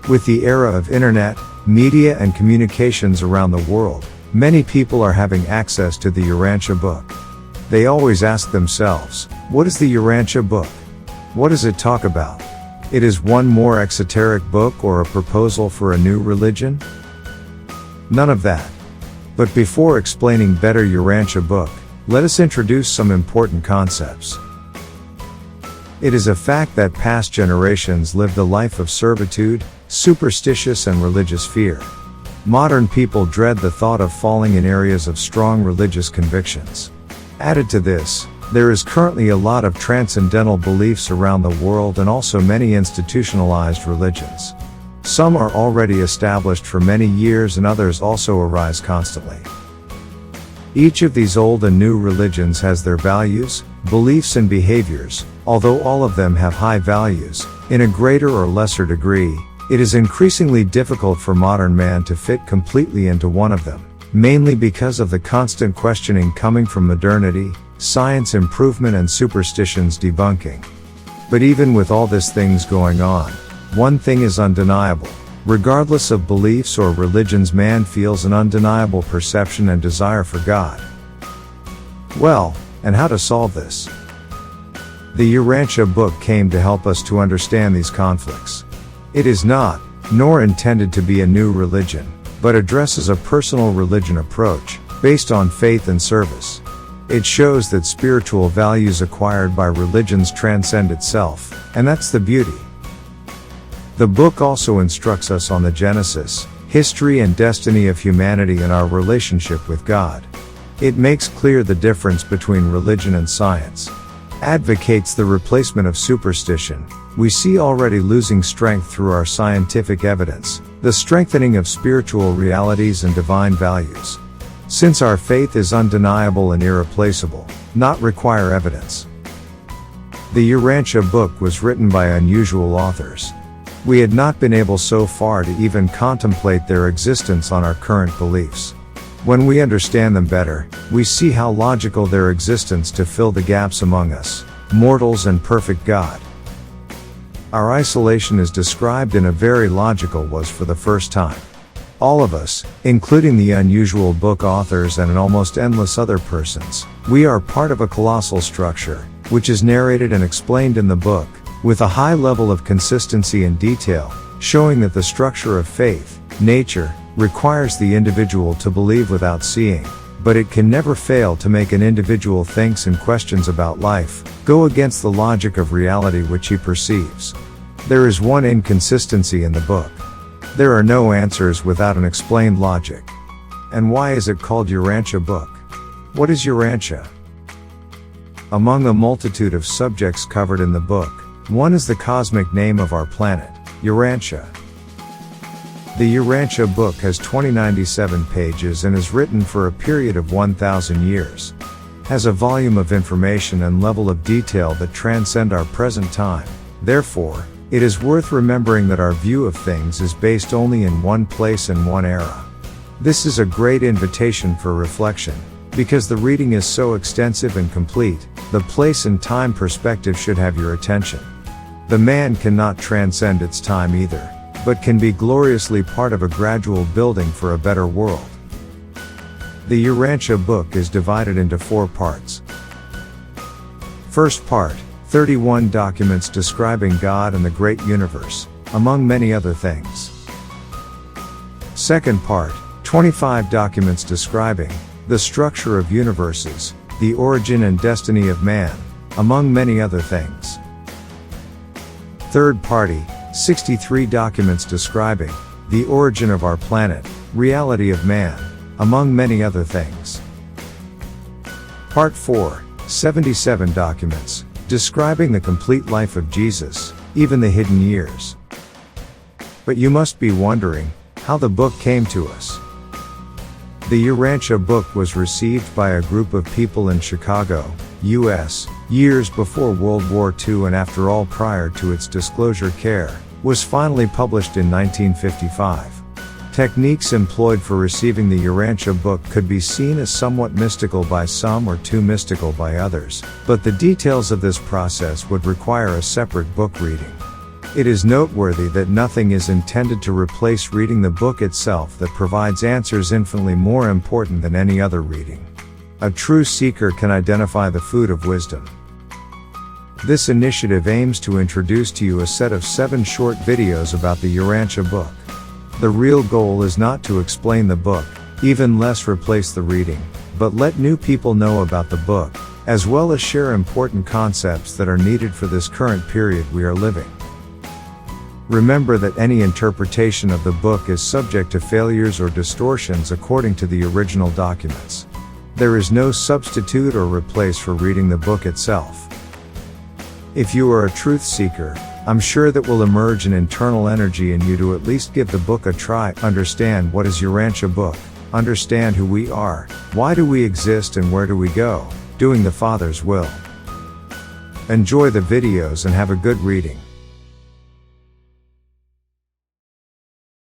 With the era of internet, media and communications around the world, many people are having access to the Urantia book. They always ask themselves, what is the Urantia book? What does it talk about? It is one more exoteric book or a proposal for a new religion? None of that. But before explaining better Urantia book, let us introduce some important concepts. It is a fact that past generations lived a life of servitude, superstitious and religious fear. Modern people dread the thought of falling in areas of strong religious convictions. Added to this, there is currently a lot of transcendental beliefs around the world and also many institutionalized religions. Some are already established for many years and others also arise constantly. Each of these old and new religions has their values, beliefs and behaviors. Although all of them have high values, in a greater or lesser degree, it is increasingly difficult for modern man to fit completely into one of them, mainly because of the constant questioning coming from modernity, science improvement and superstitions debunking. But even with all these things going on, one thing is undeniable. Regardless of beliefs or religions, man feels an undeniable perception and desire for God. Well, and how to solve this? The Urantia book came to help us to understand these conflicts. It is not, nor intended to be a new religion, but addresses a personal religion approach, based on faith and service. It shows that spiritual values acquired by religions transcend itself, and that's the beauty. The book also instructs us on the genesis, history and destiny of humanity and our relationship with God. It makes clear the difference between religion and science. Advocates the replacement of superstition. We see already losing strength through our scientific evidence, the strengthening of spiritual realities and divine values. Since our faith is undeniable and irreplaceable, not require evidence. The Urantia book was written by unusual authors. We had not been able so far to even contemplate their existence on our current beliefs. When we understand them better, we see how logical their existence to fill the gaps among us, mortals and perfect God. Our isolation is described in a very logical ways for the first time. All of us, including the unusual book authors and an almost endless other persons, we are part of a colossal structure, which is narrated and explained in the book, with a high level of consistency and detail, showing that the structure of faith, nature, requires the individual to believe without seeing, but it can never fail to make an individual thinks and questions about life, go against the logic of reality which he perceives. There is one inconsistency in the book. There are no answers without an explained logic. And why is it called Urantia book? What is Urantia? Among a multitude of subjects covered in the book, one is the cosmic name of our planet, Urantia. The Urantia book has 2097 pages and is written for a period of 1,000 years. Has a volume of information and level of detail that transcend our present time. Therefore, it is worth remembering that our view of things is based only in one place and one era. This is a great invitation for reflection, because the reading is so extensive and complete, the place and time perspective should have your attention. The man cannot transcend its time either, but can be gloriously part of a gradual building for a better world. The Urantia book is divided into 4 parts. First part, 31 documents describing God and the great universe, among many other things. Second part, 25 documents describing the structure of universes, the origin and destiny of man, among many other things. Third party, 63 documents describing the origin of our planet, reality of man, among many other things. Part 4, 77 documents describing the complete life of Jesus, even the hidden years. But you must be wondering how the book came to us. The Urantia book was received by a group of people in Chicago, U.S., years before World War II and after all prior to its disclosure care, was finally published in 1955. Techniques employed for receiving the Urantia book could be seen as somewhat mystical by some or too mystical by others, but the details of this process would require a separate book reading. It is noteworthy that nothing is intended to replace reading the book itself that provides answers infinitely more important than any other reading. A true seeker can identify the food of wisdom. This initiative aims to introduce to you a set of 7 short videos about the Urantia book. The real goal is not to explain the book, even less replace the reading, but let new people know about the book, as well as share important concepts that are needed for this current period we are living. Remember that any interpretation of the book is subject to failures or distortions according to the original documents. There is no substitute or replace for reading the book itself. If you are a truth seeker, I'm sure that will emerge an internal energy in you to at least give the book a try, understand what is Urantia book, understand who we are, why do we exist and where do we go, doing the Father's will. Enjoy the videos and have a good reading.